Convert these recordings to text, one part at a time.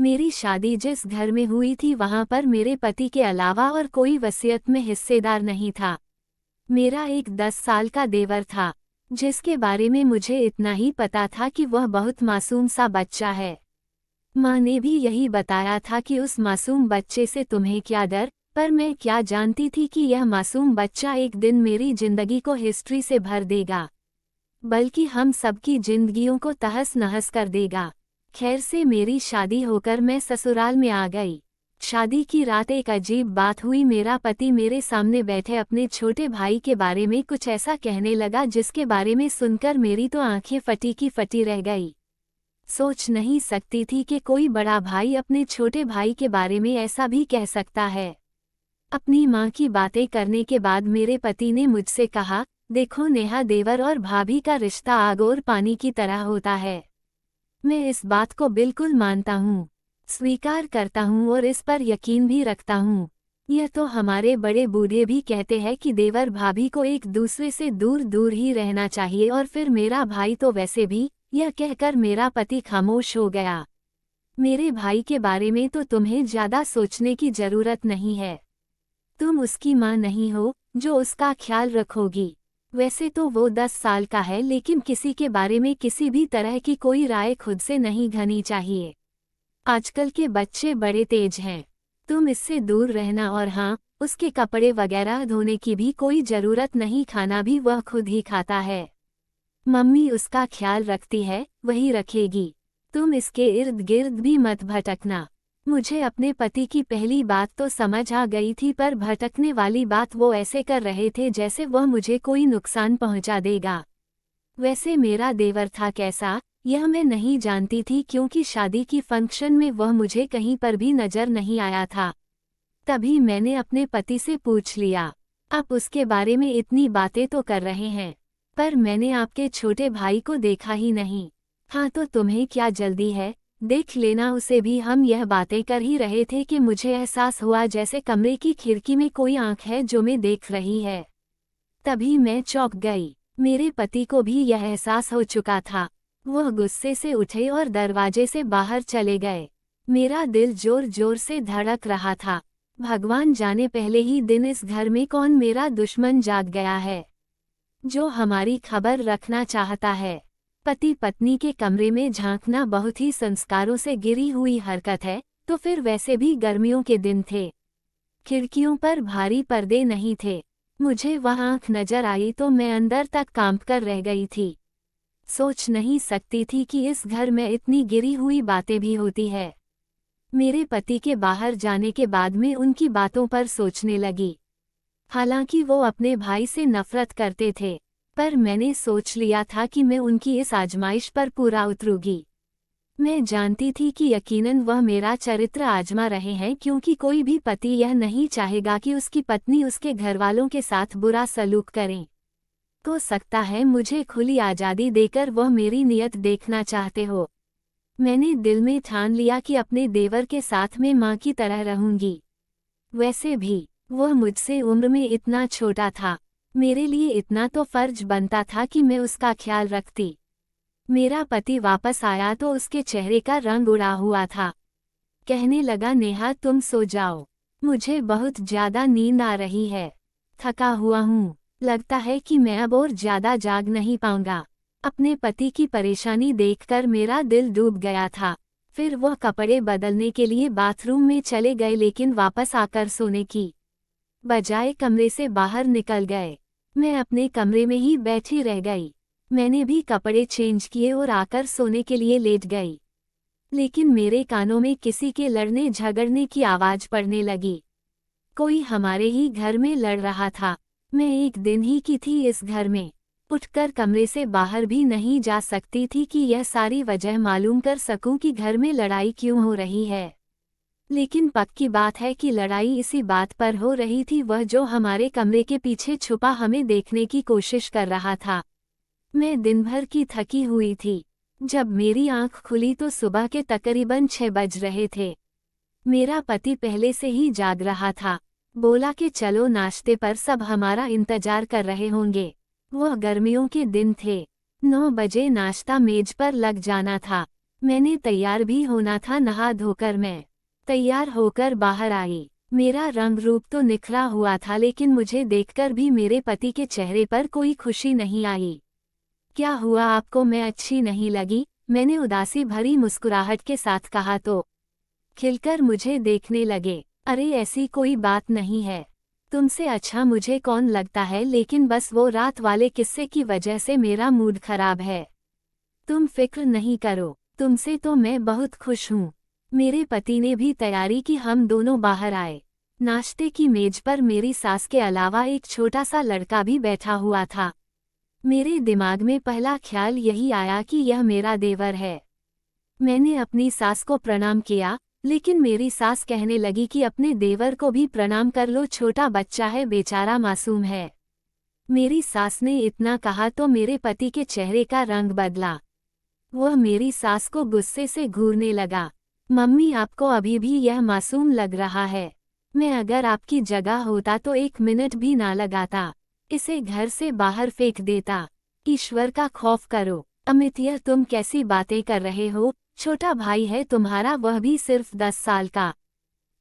मेरी शादी जिस घर में हुई थी वहां पर मेरे पति के अलावा और कोई वसीयत में हिस्सेदार नहीं था। मेरा एक 10 साल का देवर था, जिसके बारे में मुझे इतना ही पता था कि वह बहुत मासूम सा बच्चा है। माँ ने भी यही बताया था कि उस मासूम बच्चे से तुम्हें क्या डर, पर मैं क्या जानती थी कि यह मासूम बच्चा एक दिन मेरी जिंदगी को हिस्ट्री से भर देगा, बल्कि हम सबकी जिंदगियों को तहस नहस कर देगा। खैर से मेरी शादी होकर मैं ससुराल में आ गई। शादी की रात एक अजीब बात हुई। मेरा पति मेरे सामने बैठे अपने छोटे भाई के बारे में कुछ ऐसा कहने लगा जिसके बारे में सुनकर मेरी तो आंखें फटी की फटी रह गई। सोच नहीं सकती थी कि कोई बड़ा भाई अपने छोटे भाई के बारे में ऐसा भी कह सकता है। अपनी माँ की बातें करने के बाद मेरे पति ने मुझसे कहा, देखो नेहा, देवर और भाभी का रिश्ता आग और पानी की तरह होता है। मैं इस बात को बिल्कुल मानता हूँ, स्वीकार करता हूँ और इस पर यकीन भी रखता हूँ। यह तो हमारे बड़े बूढ़े भी कहते हैं कि देवर भाभी को एक दूसरे से दूर दूर ही रहना चाहिए, और फिर मेरा भाई तो वैसे भी। यह कहकर मेरा पति खामोश हो गया। मेरे भाई के बारे में तो तुम्हें ज्यादा सोचने की जरूरत नहीं है। तुम उसकी माँ नहीं हो जो उसका ख्याल रखोगी। वैसे तो वो 10 साल का है, लेकिन किसी के बारे में किसी भी तरह की कोई राय खुद से नहीं घनी चाहिए। आजकल के बच्चे बड़े तेज हैं, तुम इससे दूर रहना। और हाँ, उसके कपड़े वगैरह धोने की भी कोई जरूरत नहीं, खाना भी वह खुद ही खाता है। मम्मी उसका ख्याल रखती है, वही रखेगी। तुम इसके इर्द गिर्द भी मत भटकना। मुझे अपने पति की पहली बात तो समझ आ गई थी, पर भटकने वाली बात वो ऐसे कर रहे थे जैसे वह मुझे कोई नुकसान पहुंचा देगा। वैसे मेरा देवर था कैसा, यह मैं नहीं जानती थी, क्योंकि शादी की फंक्शन में वह मुझे कहीं पर भी नजर नहीं आया था। तभी मैंने अपने पति से पूछ लिया, आप उसके बारे में इतनी बातें तो कर रहे हैं, पर मैंने आपके छोटे भाई को देखा ही नहीं। हाँ तो तुम्हें क्या जल्दी है, देख लेना उसे भी। हम यह बातें कर ही रहे थे कि मुझे एहसास हुआ जैसे कमरे की खिड़की में कोई आंख है जो मैं देख रही है। तभी मैं चौंक गई। मेरे पति को भी यह एहसास हो चुका था। वह गुस्से से उठे और दरवाजे से बाहर चले गए। मेरा दिल जोर जोर से धड़क रहा था। भगवान जाने पहले ही दिन इस घर में कौन मेरा दुश्मन जाग गया है, जो हमारी खबर रखना चाहता है। पति पत्नी के कमरे में झांकना बहुत ही संस्कारों से गिरी हुई हरकत है, तो फिर वैसे भी गर्मियों के दिन थे, खिड़कियों पर भारी पर्दे नहीं थे। मुझे वह आंख नजर आई तो मैं अंदर तक कांप कर रह गई थी। सोच नहीं सकती थी कि इस घर में इतनी गिरी हुई बातें भी होती है। मेरे पति के बाहर जाने के बाद मैं उनकी बातों पर सोचने लगी। हालांकि वो अपने भाई से नफरत करते थे, पर मैंने सोच लिया था कि मैं उनकी इस आजमाइश पर पूरा उतरूंगी। मैं जानती थी कि यकीनन वह मेरा चरित्र आजमा रहे हैं, क्योंकि कोई भी पति यह नहीं चाहेगा कि उसकी पत्नी उसके घरवालों के साथ बुरा सलूक करें। हो सकता है मुझे खुली आज़ादी देकर वह मेरी नीयत देखना चाहते हो। मैंने दिल में ठान लिया कि अपने देवर के साथ मैं माँ की तरह रहूंगी। वैसे भी वह मुझसे उम्र में इतना छोटा था, मेरे लिए इतना तो फर्ज बनता था कि मैं उसका ख्याल रखती। मेरा पति वापस आया तो उसके चेहरे का रंग उड़ा हुआ था। कहने लगा, नेहा तुम सो जाओ, मुझे बहुत ज्यादा नींद आ रही है, थका हुआ हूँ, लगता है कि मैं अब और ज्यादा जाग नहीं पाऊंगा। अपने पति की परेशानी देखकर मेरा दिल डूब गया था। फिर वह कपड़े बदलने के लिए बाथरूम में चले गए, लेकिन वापस आकर सोने की बजाय कमरे से बाहर निकल गए। मैं अपने कमरे में ही बैठी रह गई। मैंने भी कपड़े चेंज किए और आकर सोने के लिए लेट गई, लेकिन मेरे कानों में किसी के लड़ने झगड़ने की आवाज पड़ने लगी। कोई हमारे ही घर में लड़ रहा था। मैं एक दिन ही की थी इस घर में, उठकर कमरे से बाहर भी नहीं जा सकती थी कि यह सारी वजह मालूम कर सकूं कि घर में लड़ाई क्यों हो रही है। लेकिन पक्की बात है कि लड़ाई इसी बात पर हो रही थी, वह जो हमारे कमरे के पीछे छुपा हमें देखने की कोशिश कर रहा था। मैं दिन भर की थकी हुई थी। जब मेरी आंख खुली तो सुबह के तकरीबन 6 बज रहे थे। मेरा पति पहले से ही जाग रहा था। बोला कि चलो नाश्ते पर सब हमारा इंतजार कर रहे होंगे। वह गर्मियों के दिन थे। 9 बजे नाश्ता मेज पर लग जाना था। मैंने तैयार भी होना था। नहा धोकर मैं तैयार होकर बाहर आई। मेरा रंग रूप तो निखरा हुआ था, लेकिन मुझे देखकर भी मेरे पति के चेहरे पर कोई खुशी नहीं आई। क्या हुआ आपको, मैं अच्छी नहीं लगी? मैंने उदासी भरी मुस्कुराहट के साथ कहा तो खिलकर मुझे देखने लगे। अरे ऐसी कोई बात नहीं है, तुमसे अच्छा मुझे कौन लगता है, लेकिन बस वो रात वाले किस्से की वजह से मेरा मूड खराब है। तुम फिक्र नहीं करो, तुमसे तो मैं बहुत खुश हूँ। मेरे पति ने भी तैयारी की, हम दोनों बाहर आए। नाश्ते की मेज पर मेरी सास के अलावा एक छोटा सा लड़का भी बैठा हुआ था। मेरे दिमाग में पहला ख्याल यही आया कि यह मेरा देवर है। मैंने अपनी सास को प्रणाम किया, लेकिन मेरी सास कहने लगी कि अपने देवर को भी प्रणाम कर लो, छोटा बच्चा है, बेचारा मासूम है। मेरी सास ने इतना कहा तो मेरे पति के चेहरे का रंग बदला। वह मेरी सास को गुस्से से घूरने लगा। मम्मी, आपको अभी भी यह मासूम लग रहा है। मैं अगर आपकी जगह होता तो 1 मिनट भी ना लगाता, इसे घर से बाहर फेंक देता। ईश्वर का खौफ करो। अमित, यह तुम कैसी बातें कर रहे हो? छोटा भाई है तुम्हारा, वह भी सिर्फ 10 साल का।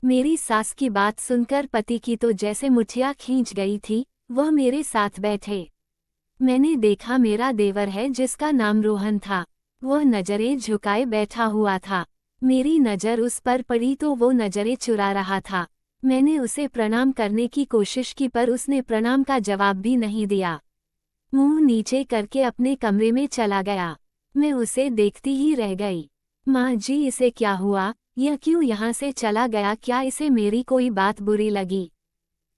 मेरी सास की बात सुनकर पति की तो जैसे मुठिया खींच गई थी। वह मेरे साथ बैठे। मैंने देखा मेरा देवर है, जिसका नाम रोहन था। वह नजरें झुकाए बैठा हुआ था। मेरी नज़र उस पर पड़ी तो वो नजरें चुरा रहा था। मैंने उसे प्रणाम करने की कोशिश की, पर उसने प्रणाम का जवाब भी नहीं दिया। मुंह नीचे करके अपने कमरे में चला गया। मैं उसे देखती ही रह गई। माँ जी, इसे क्या हुआ? यह क्यों यहाँ से चला गया? क्या इसे मेरी कोई बात बुरी लगी?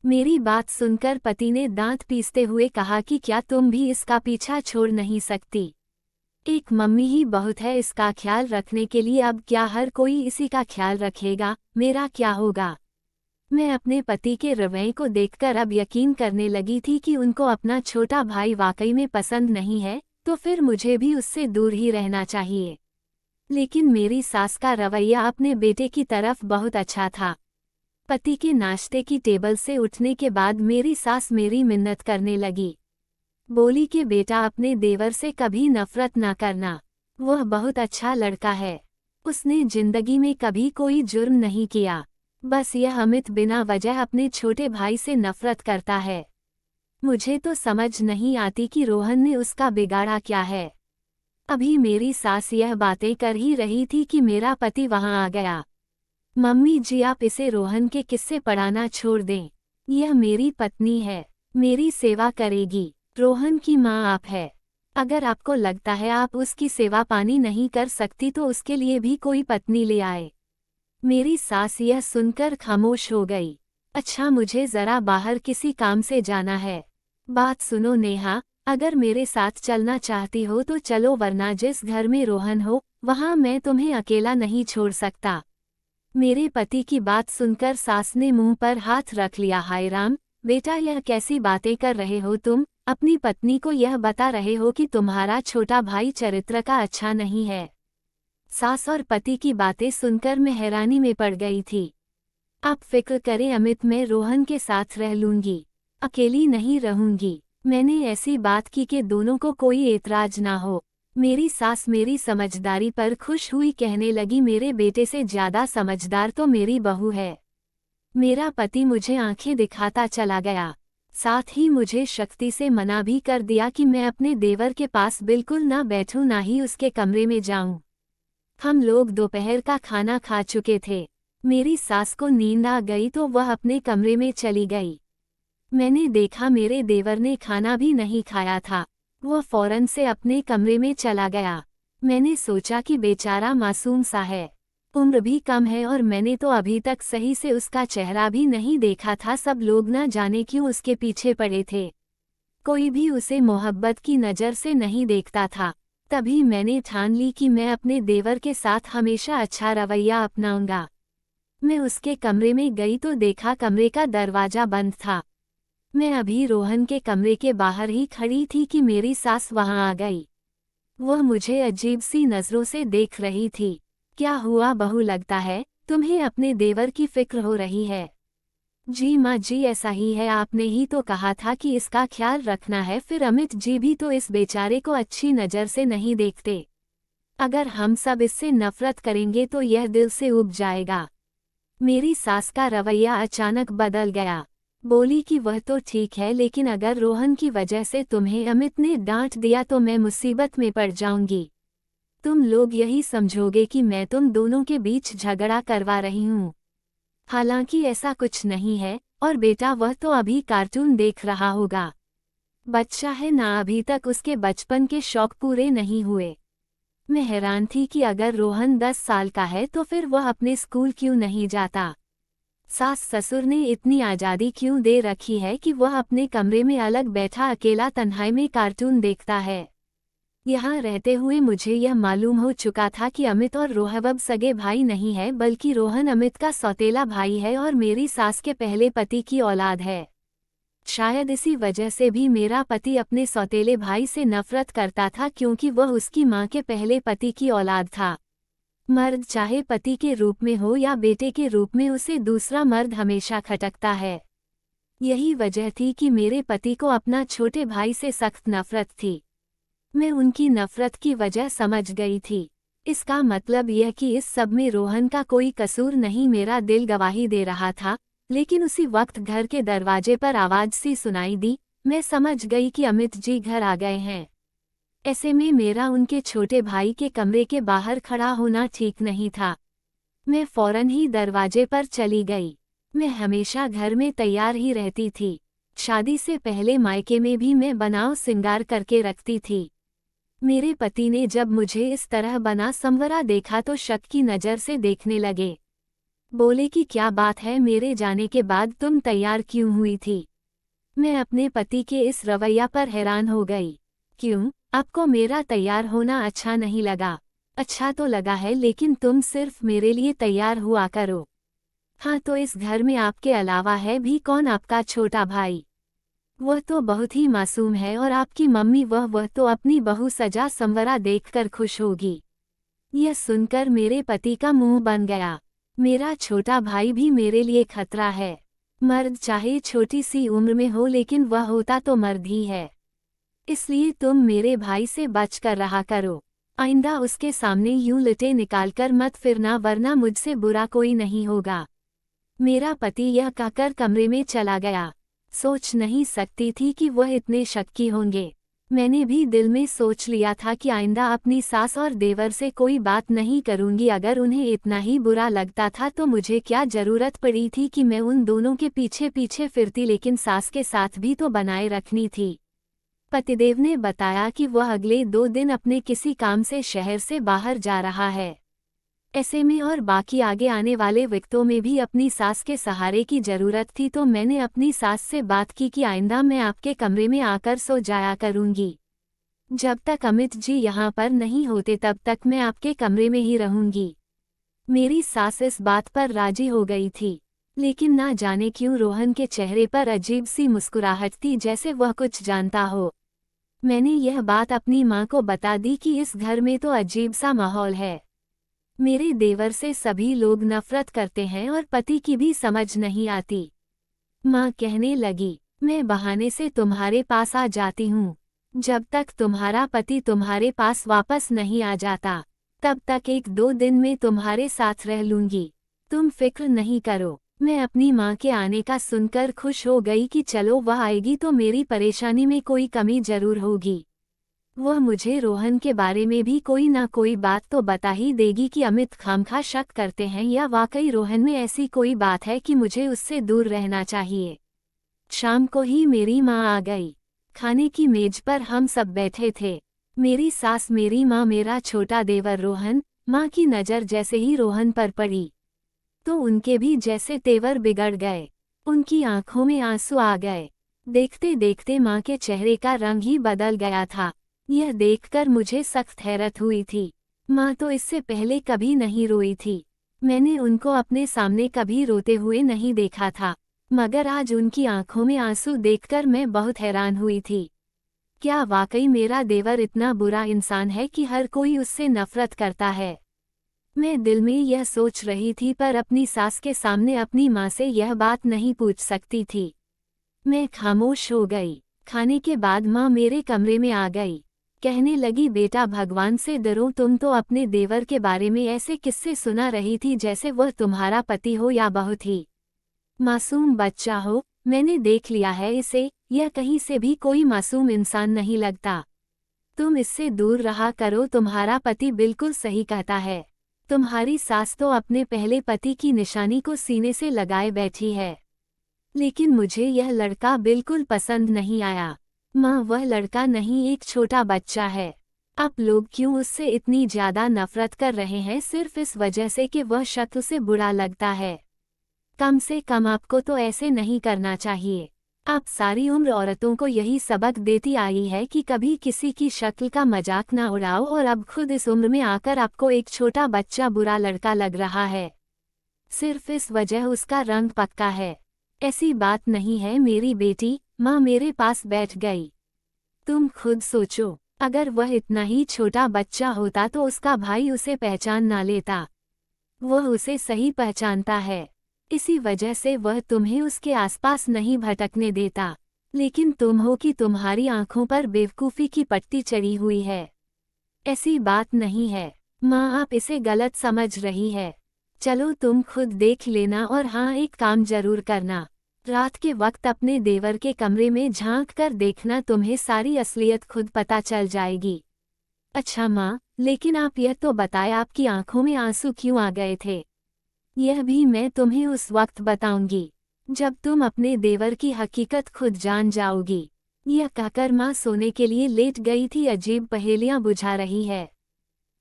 मेरी बात सुनकर पति ने दांत पीसते हुए कहा कि क्या तुम भी इसका पीछा छोड़ नहीं सकती? एक मम्मी ही बहुत है इसका ख्याल रखने के लिए, अब क्या हर कोई इसी का ख्याल रखेगा? मेरा क्या होगा? मैं अपने पति के रवैये को देखकर अब यकीन करने लगी थी कि उनको अपना छोटा भाई वाकई में पसंद नहीं है, तो फिर मुझे भी उससे दूर ही रहना चाहिए। लेकिन मेरी सास का रवैया अपने बेटे की तरफ बहुत अच्छा था। पति के नाश्ते की टेबल से उठने के बाद मेरी सास मेरी मिन्नत करने लगी। बोली कि बेटा, अपने देवर से कभी नफरत ना करना, वह बहुत अच्छा लड़का है। उसने जिंदगी में कभी कोई जुर्म नहीं किया। बस यह अमित बिना वजह अपने छोटे भाई से नफरत करता है। मुझे तो समझ नहीं आती कि रोहन ने उसका बिगाड़ा क्या है। अभी मेरी सास यह बातें कर ही रही थी कि मेरा पति वहां आ गया। मम्मी जी, आप इसे रोहन के किस्से पढ़ाना छोड़ दें। यह मेरी पत्नी है, मेरी सेवा करेगी। रोहन की माँ आप है। अगर आपको लगता है आप उसकी सेवा पानी नहीं कर सकती तो उसके लिए भी कोई पत्नी ले आए। मेरी सास यह सुनकर खामोश हो गई। अच्छा, मुझे जरा बाहर किसी काम से जाना है। बात सुनो नेहा, अगर मेरे साथ चलना चाहती हो तो चलो, वरना जिस घर में रोहन हो वहां मैं तुम्हें अकेला नहीं छोड़ सकता। मेरे पति की बात सुनकर सास ने मुंह पर हाथ रख लिया। हाय राम, बेटा यह कैसी बातें कर रहे हो तुम? अपनी पत्नी को यह बता रहे हो कि तुम्हारा छोटा भाई चरित्र का अच्छा नहीं है। सास और पति की बातें सुनकर मैं हैरानी में पड़ गई थी। आप फिक्र करें अमित, मैं रोहन के साथ रह लूंगी, अकेली नहीं रहूंगी। मैंने ऐसी बात की कि दोनों को कोई एतराज ना हो। मेरी सास मेरी समझदारी पर खुश हुई, कहने लगी मेरे बेटे से ज्यादा समझदार तो मेरी बहू है। मेरा पति मुझे आंखें दिखाता चला गया। साथ ही मुझे शक्ति से मना भी कर दिया कि मैं अपने देवर के पास बिल्कुल ना बैठूं, ना ही उसके कमरे में जाऊं। हम लोग दोपहर का खाना खा चुके थे। मेरी सास को नींद आ गई तो वह अपने कमरे में चली गई। मैंने देखा मेरे देवर ने खाना भी नहीं खाया था। वह फौरन से अपने कमरे में चला गया। मैंने सोचा कि बेचारा मासूम सा है, उम्र भी कम है, और मैंने तो अभी तक सही से उसका चेहरा भी नहीं देखा था। सब लोग न जाने क्यों उसके पीछे पड़े थे। कोई भी उसे मोहब्बत की नज़र से नहीं देखता था। तभी मैंने ठान ली कि मैं अपने देवर के साथ हमेशा अच्छा रवैया अपनाऊंगा। मैं उसके कमरे में गई तो देखा कमरे का दरवाजा बंद था। मैं अभी रोहन के कमरे के बाहर ही खड़ी थी कि मेरी सास वहां आ गई। वह मुझे अजीब सी नज़रों से देख रही थी। क्या हुआ बहू, लगता है तुम्हें अपने देवर की फिक्र हो रही है? जी माँ जी, ऐसा ही है, आपने ही तो कहा था कि इसका ख्याल रखना है। फिर अमित जी भी तो इस बेचारे को अच्छी नज़र से नहीं देखते। अगर हम सब इससे नफरत करेंगे तो यह दिल से उब जाएगा। मेरी सास का रवैया अचानक बदल गया। बोली कि वह तो ठीक है, लेकिन अगर रोहन की वजह से तुम्हें अमित ने डांट दिया तो मैं मुसीबत में पड़ जाऊंगी। तुम लोग यही समझोगे कि मैं तुम दोनों के बीच झगड़ा करवा रही हूँ। हालांकि ऐसा कुछ नहीं है, और बेटा वह तो अभी कार्टून देख रहा होगा। बच्चा है ना, अभी तक उसके बचपन के शौक पूरे नहीं हुए। मैं हैरान थी कि अगर रोहन 10 साल का है तो फिर वह अपने स्कूल क्यों नहीं जाता। सास ससुर ने इतनी आज़ादी क्यों दे रखी है कि वह अपने कमरे में अलग बैठा अकेला तन्हाई में कार्टून देखता है। यहाँ रहते हुए मुझे यह मालूम हो चुका था कि अमित और रोहन अब सगे भाई नहीं है, बल्कि रोहन अमित का सौतेला भाई है और मेरी सास के पहले पति की औलाद है। शायद इसी वजह से भी मेरा पति अपने सौतेले भाई से नफरत करता था, क्योंकि वह उसकी मां के पहले पति की औलाद था। मर्द चाहे पति के रूप में हो या बेटे के रूप में, उसे दूसरा मर्द हमेशा खटकता है। यही वजह थी कि मेरे पति को अपना छोटे भाई से सख्त नफरत थी। मैं उनकी नफरत की वजह समझ गई थी। इसका मतलब यह कि इस सब में रोहन का कोई कसूर नहीं, मेरा दिल गवाही दे रहा था। लेकिन उसी वक्त घर के दरवाजे पर आवाज सी सुनाई दी। मैं समझ गई कि अमित जी घर आ गए हैं। ऐसे में मेरा उनके छोटे भाई के कमरे के बाहर खड़ा होना ठीक नहीं था। मैं फौरन ही दरवाजे पर चली गई। मैं हमेशा घर में तैयार ही रहती थी। शादी से पहले मायके में भी मैं बनाव सिंगार करके रखती थी। मेरे पति ने जब मुझे इस तरह बना संवरा देखा तो शक की नज़र से देखने लगे। बोले कि क्या बात है, मेरे जाने के बाद तुम तैयार क्यों हुई थी। मैं अपने पति के इस रवैया पर हैरान हो गई। क्यों, आपको मेरा तैयार होना अच्छा नहीं लगा? अच्छा तो लगा है, लेकिन तुम सिर्फ मेरे लिए तैयार हुआ करो। हाँ, तो इस घर में आपके अलावा है भी कौन आपका छोटा भाई? वह तो बहुत ही मासूम है, और आपकी मम्मी वह तो अपनी बहू सजा संवरा देखकर खुश होगी। यह सुनकर मेरे पति का मुंह बन गया। मेरा छोटा भाई भी मेरे लिए खतरा है। मर्द चाहे छोटी सी उम्र में हो, लेकिन वह होता तो मर्द ही है। इसलिए तुम मेरे भाई से बच कर रहा करो। आइंदा उसके सामने यूं लटे निकालकर मत फिरना, वरना मुझसे बुरा कोई नहीं होगा। मेरा पति यह कहकर कमरे में चला गया। सोच नहीं सकती थी कि वह इतने शक्की होंगे। मैंने भी दिल में सोच लिया था कि आइंदा अपनी सास और देवर से कोई बात नहीं करूंगी। अगर उन्हें इतना ही बुरा लगता था तो मुझे क्या जरूरत पड़ी थी कि मैं उन दोनों के पीछे पीछे फिरती, लेकिन सास के साथ भी तो बनाए रखनी थी। पतिदेव ने बताया कि वह अगले 2 दिन अपने किसी काम से शहर से बाहर जा रहा है। ऐसे में और बाकी आगे आने वाले वक्तों में भी अपनी सास के सहारे की जरूरत थी, तो मैंने अपनी सास से बात की कि आइंदा मैं आपके कमरे में आकर सो जाया करूंगी। जब तक अमित जी यहाँ पर नहीं होते तब तक मैं आपके कमरे में ही रहूंगी। मेरी सास इस बात पर राजी हो गई थी, लेकिन ना जाने क्यों रोहन के चेहरे पर अजीब सी मुस्कुराहट थी, जैसे वह कुछ जानता हो। मैंने यह बात अपनी माँ को बता दी कि इस घर में तो अजीब सा माहौल है। मेरे देवर से सभी लोग नफरत करते हैं और पति की भी समझ नहीं आती। माँ कहने लगी, मैं बहाने से तुम्हारे पास आ जाती हूँ। जब तक तुम्हारा पति तुम्हारे पास वापस नहीं आ जाता, तब तक 1-2 दिन में तुम्हारे साथ रह लूंगी। तुम फिक्र नहीं करो। मैं अपनी माँ के आने का सुनकर खुश हो गई कि चलो वह आएगी तो मेरी परेशानी में कोई कमी जरूर होगी। वह मुझे रोहन के बारे में भी कोई ना कोई बात तो बता ही देगी कि अमित खामखा शक करते हैं या वाकई रोहन में ऐसी कोई बात है कि मुझे उससे दूर रहना चाहिए। शाम को ही मेरी माँ आ गई। खाने की मेज पर हम सब बैठे थे। मेरी सास, मेरी माँ, मेरा छोटा देवर रोहन। माँ की नज़र जैसे ही रोहन पर पड़ी तो उनके भी जैसे तेवर बिगड़ गए। उनकी आंखों में आंसू आ गए। देखते देखते माँ के चेहरे का रंग ही बदल गया था। यह देखकर मुझे सख्त हैरत हुई थी। माँ तो इससे पहले कभी नहीं रोई थी। मैंने उनको अपने सामने कभी रोते हुए नहीं देखा था, मगर आज उनकी आंखों में आंसू देखकर मैं बहुत हैरान हुई थी। क्या वाकई मेरा देवर इतना बुरा इंसान है कि हर कोई उससे नफरत करता है? मैं दिल में यह सोच रही थी, पर अपनी सास के सामने अपनी माँ से यह बात नहीं पूछ सकती थी। मैं खामोश हो गई। खाने के बाद माँ मेरे कमरे में आ गई। कहने लगी, बेटा भगवान से डरो, तुम तो अपने देवर के बारे में ऐसे किस्से सुना रही थी जैसे वह तुम्हारा पति हो या बहू थी। मासूम बच्चा हो, मैंने देख लिया है इसे, यह कहीं से भी कोई मासूम इंसान नहीं लगता। तुम इससे दूर रहा करो, तुम्हारा पति बिल्कुल सही कहता है। तुम्हारी सास तो अपने पहले पति की निशानी को सीने से लगाए बैठी है। लेकिन मुझे यह लड़का बिल्कुल पसंद नहीं आया। माँ, वह लड़का नहीं, एक छोटा बच्चा है। आप लोग क्यों उससे इतनी ज्यादा नफरत कर रहे हैं सिर्फ इस वजह से कि वह शक्ल से बुरा लगता है? कम से कम आपको तो ऐसे नहीं करना चाहिए। आप सारी उम्र औरतों को यही सबक देती आई है कि कभी किसी की शक्ल का मजाक ना उड़ाओ, और अब खुद इस उम्र में आकर आपको एक छोटा बच्चा बुरा लड़का लग रहा है सिर्फ इस वजह उसका रंग पक्का है। ऐसी बात नहीं है मेरी बेटी। माँ मेरे पास बैठ गई। तुम खुद सोचो, अगर वह इतना ही छोटा बच्चा होता तो उसका भाई उसे पहचान ना लेता। वह उसे सही पहचानता है, इसी वजह से वह तुम्हें उसके आसपास नहीं भटकने देता। लेकिन तुम हो कि तुम्हारी आंखों पर बेवकूफ़ी की पट्टी चढ़ी हुई है। ऐसी बात नहीं है माँ, आप इसे गलत समझ रही है। चलो तुम खुद देख लेना, और हाँ, एक काम जरूर करना, रात के वक्त अपने देवर के कमरे में झांक कर देखना, तुम्हें सारी असलियत खुद पता चल जाएगी। अच्छा माँ, लेकिन आप यह तो बताएं, आपकी आंखों में आंसू क्यों आ गए थे? यह भी मैं तुम्हें उस वक्त बताऊंगी जब तुम अपने देवर की हकीकत खुद जान जाओगी। यह कहकर माँ सोने के लिए लेट गई थी। अजीब पहेलियां बुझा रही है।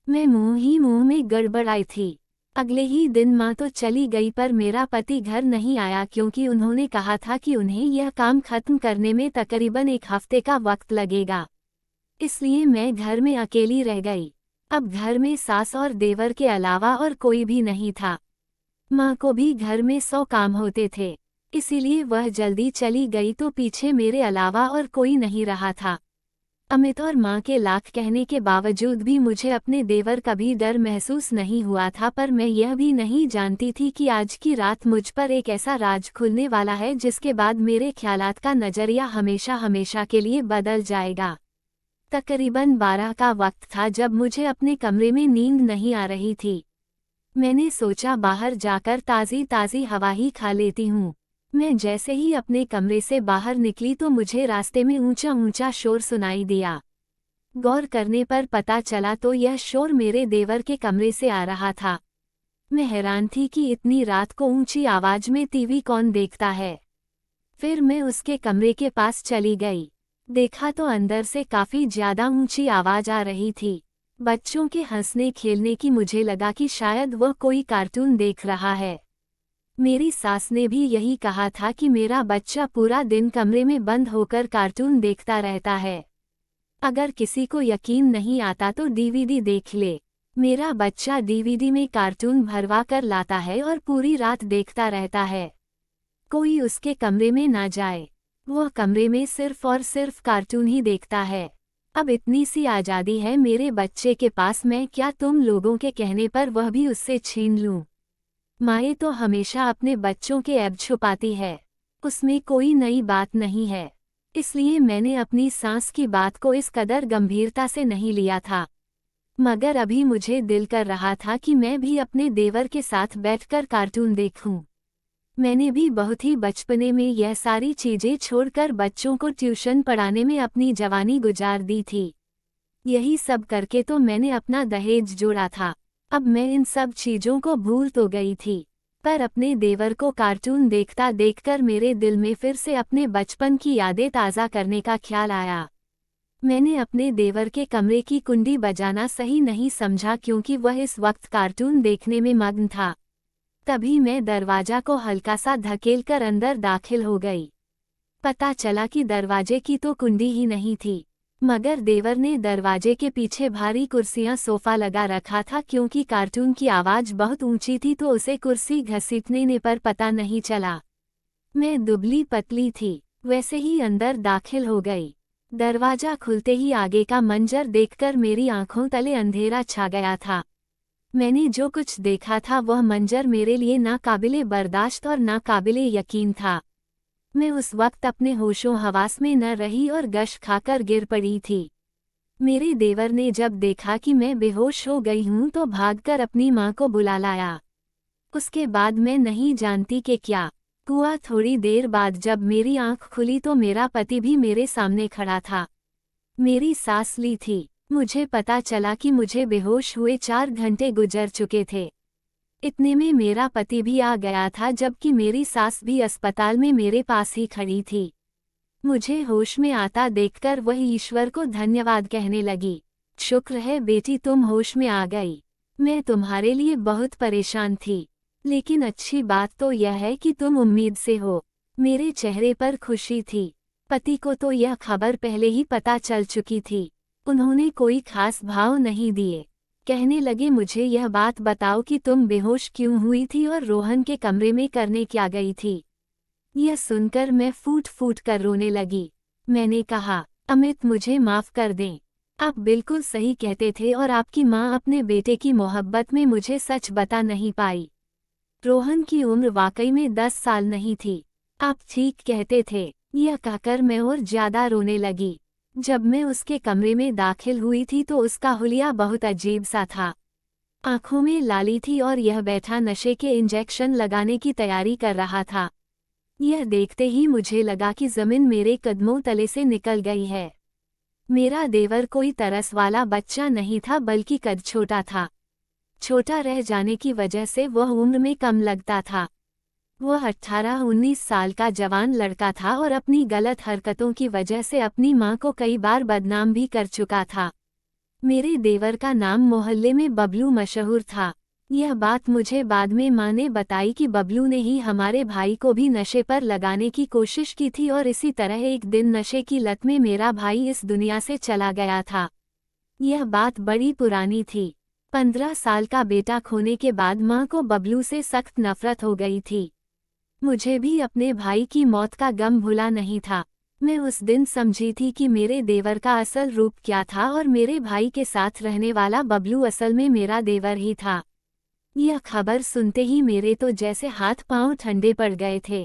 मैं मुंह में गड़बड़ाई थी। अगले ही दिन माँ तो चली गई, पर मेरा पति घर नहीं आया क्योंकि उन्होंने कहा था कि उन्हें यह काम खत्म करने में तकरीबन 1 हफ्ते का वक्त लगेगा। इसलिए मैं घर में अकेली रह गई। अब घर में सास और देवर के अलावा और कोई भी नहीं था। माँ को भी घर में 100 काम होते थे, इसीलिए वह जल्दी चली गई तो पीछे मेरे अलावा और कोई नहीं रहा था। अमित और माँ के लाख कहने के बावजूद भी मुझे अपने देवर का भी डर महसूस नहीं हुआ था, पर मैं यह भी नहीं जानती थी कि आज की रात मुझ पर एक ऐसा राज खुलने वाला है जिसके बाद मेरे ख्यालात का नजरिया हमेशा हमेशा के लिए बदल जाएगा। तकरीबन 12 का वक्त था जब मुझे अपने कमरे में नींद नहीं आ रही थी। मैंने सोचा बाहर जाकर ताज़ी ताज़ी हवा ही खा लेती हूँ। मैं जैसे ही अपने कमरे से बाहर निकली तो मुझे रास्ते में ऊंचा ऊंचा शोर सुनाई दिया। गौर करने पर पता चला तो यह शोर मेरे देवर के कमरे से आ रहा था। मैं हैरान थी कि इतनी रात को ऊंची आवाज में टीवी कौन देखता है। फिर मैं उसके कमरे के पास चली गई। देखा तो अंदर से काफी ज्यादा ऊंची आवाज आ रही थी, बच्चों के हंसने खेलने की। मुझे लगा कि शायद वह कोई कार्टून देख रहा है। मेरी सास ने भी यही कहा था कि मेरा बच्चा पूरा दिन कमरे में बंद होकर कार्टून देखता रहता है। अगर किसी को यकीन नहीं आता तो डीवीडी देख ले। मेरा बच्चा डीवीडी में कार्टून भरवा कर लाता है और पूरी रात देखता रहता है। कोई उसके कमरे में ना जाए, वह कमरे में सिर्फ और सिर्फ कार्टून ही देखता है। अब इतनी सी आज़ादी है मेरे बच्चे के पास, मैं क्या तुम लोगों के कहने पर वह भी उससे छीन लूं? माएँ तो हमेशा अपने बच्चों के ऐब छुपाती है, उसमें कोई नई बात नहीं है। इसलिए मैंने अपनी सास की बात को इस कदर गंभीरता से नहीं लिया था। मगर अभी मुझे दिल कर रहा था कि मैं भी अपने देवर के साथ बैठकर कार्टून देखूं। मैंने भी बहुत ही बचपने में यह सारी चीजें छोड़कर बच्चों को ट्यूशन पढ़ाने में अपनी जवानी गुजार दी थी। यही सब करके तो मैंने अपना दहेज जोड़ा था। अब मैं इन सब चीजों को भूल तो गई थी, पर अपने देवर को कार्टून देखता देखकर मेरे दिल में फिर से अपने बचपन की यादें ताज़ा करने का ख्याल आया। मैंने अपने देवर के कमरे की कुंडी बजाना सही नहीं समझा क्योंकि वह इस वक्त कार्टून देखने में मग्न था। तभी मैं दरवाजा को हल्का सा धकेलकर अंदर दाखिल हो गई। पता चला कि दरवाजे की तो कुंडी ही नहीं थी, मगर देवर ने दरवाजे के पीछे भारी कुर्सियां सोफा लगा रखा था। क्योंकि कार्टून की आवाज बहुत ऊंची थी तो उसे कुर्सी घसीटने पर पता नहीं चला। मैं दुबली पतली थी, वैसे ही अंदर दाखिल हो गई। दरवाजा खुलते ही आगे का मंजर देखकर मेरी आंखों तले अंधेरा छा गया था। मैंने जो कुछ देखा था वह मंजर मेरे लिए नाकाबिले बर्दाश्त और नाकाबिले यकीन था। मैं उस वक्त अपने होशो हवास में न रही और गश खाकर गिर पड़ी थी। मेरे देवर ने जब देखा कि मैं बेहोश हो गई हूँ तो भागकर अपनी माँ को बुला लाया। उसके बाद मैं नहीं जानती कि क्या हुआ। थोड़ी देर बाद जब मेरी आंख खुली तो मेरा पति भी मेरे सामने खड़ा था। मेरी सांस ली थी। मुझे पता चला कि मुझे बेहोश हुए 4 घंटे गुजर चुके थे। इतने में मेरा पति भी आ गया था, जबकि मेरी सास भी अस्पताल में मेरे पास ही खड़ी थी। मुझे होश में आता देखकर वह ईश्वर को धन्यवाद कहने लगी। शुक्र है बेटी, तुम होश में आ गई। मैं तुम्हारे लिए बहुत परेशान थी, लेकिन अच्छी बात तो यह है कि तुम उम्मीद से हो। मेरे चेहरे पर खुशी थी। पति को तो यह खबर पहले ही पता चल चुकी थी। उन्होंने कोई खास भाव नहीं दिए। कहने लगे, मुझे यह बात बताओ कि तुम बेहोश क्यों हुई थी और रोहन के कमरे में करने क्या गई थी। यह सुनकर मैं फूट फूट कर रोने लगी। मैंने कहा, अमित मुझे माफ कर दें। आप बिल्कुल सही कहते थे और आपकी माँ अपने बेटे की मोहब्बत में मुझे सच बता नहीं पाई। रोहन की उम्र वाकई में 10 साल नहीं थी। आप ठीक कहते थे। यह कहकर मैं और ज्यादा रोने लगी। जब मैं उसके कमरे में दाखिल हुई थी तो उसका हुलिया बहुत अजीब सा था। आंखों में लाली थी और यह बैठा नशे के इंजेक्शन लगाने की तैयारी कर रहा था। यह देखते ही मुझे लगा कि जमीन मेरे कदमों तले से निकल गई है। मेरा देवर कोई तरस वाला बच्चा नहीं था, बल्कि कद छोटा था। छोटा रह जाने की वजह से वह उम्र में कम लगता था। वह 18-19 साल का जवान लड़का था और अपनी गलत हरकतों की वजह से अपनी मां को कई बार बदनाम भी कर चुका था। मेरे देवर का नाम मोहल्ले में बबलू मशहूर था। यह बात मुझे बाद में मां ने बताई कि बबलू ने ही हमारे भाई को भी नशे पर लगाने की कोशिश की थी और इसी तरह एक दिन नशे की लत में मेरा भाई इस दुनिया से चला गया था। यह बात बड़ी पुरानी थी। 15 साल का बेटा खोने के बाद मां को बबलू से सख्त नफरत हो गई थी। मुझे भी अपने भाई की मौत का गम भुला नहीं था। मैं उस दिन समझी थी कि मेरे देवर का असल रूप क्या था और मेरे भाई के साथ रहने वाला बबलू असल में मेरा देवर ही था। यह खबर सुनते ही मेरे तो जैसे हाथ पांव ठंडे पड़ गए थे।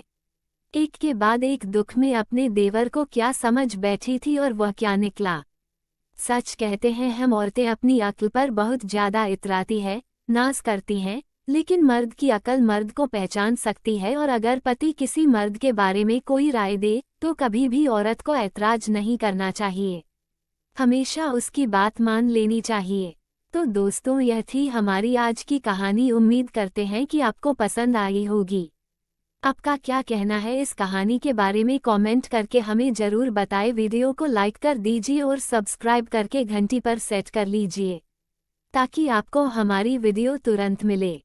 एक के बाद एक दुख में अपने देवर को क्या समझ बैठी थी और वह क्या निकला। सच कहते हैं, हम औरतें अपनी अक्ल पर बहुत ज्यादा इतराती है, नाज करती हैं, लेकिन मर्द की अकल मर्द को पहचान सकती है और अगर पति किसी मर्द के बारे में कोई राय दे तो कभी भी औरत को ऐतराज नहीं करना चाहिए। हमेशा उसकी बात मान लेनी चाहिए। तो दोस्तों, यह थी हमारी आज की कहानी। उम्मीद करते हैं कि आपको पसंद आई होगी। आपका क्या कहना है इस कहानी के बारे में कमेंट करके हमें ज़रूर बताएं। वीडियो को लाइक कर दीजिए और सब्सक्राइब करके घंटी पर सेट कर लीजिए ताकि आपको हमारी वीडियो तुरंत मिले।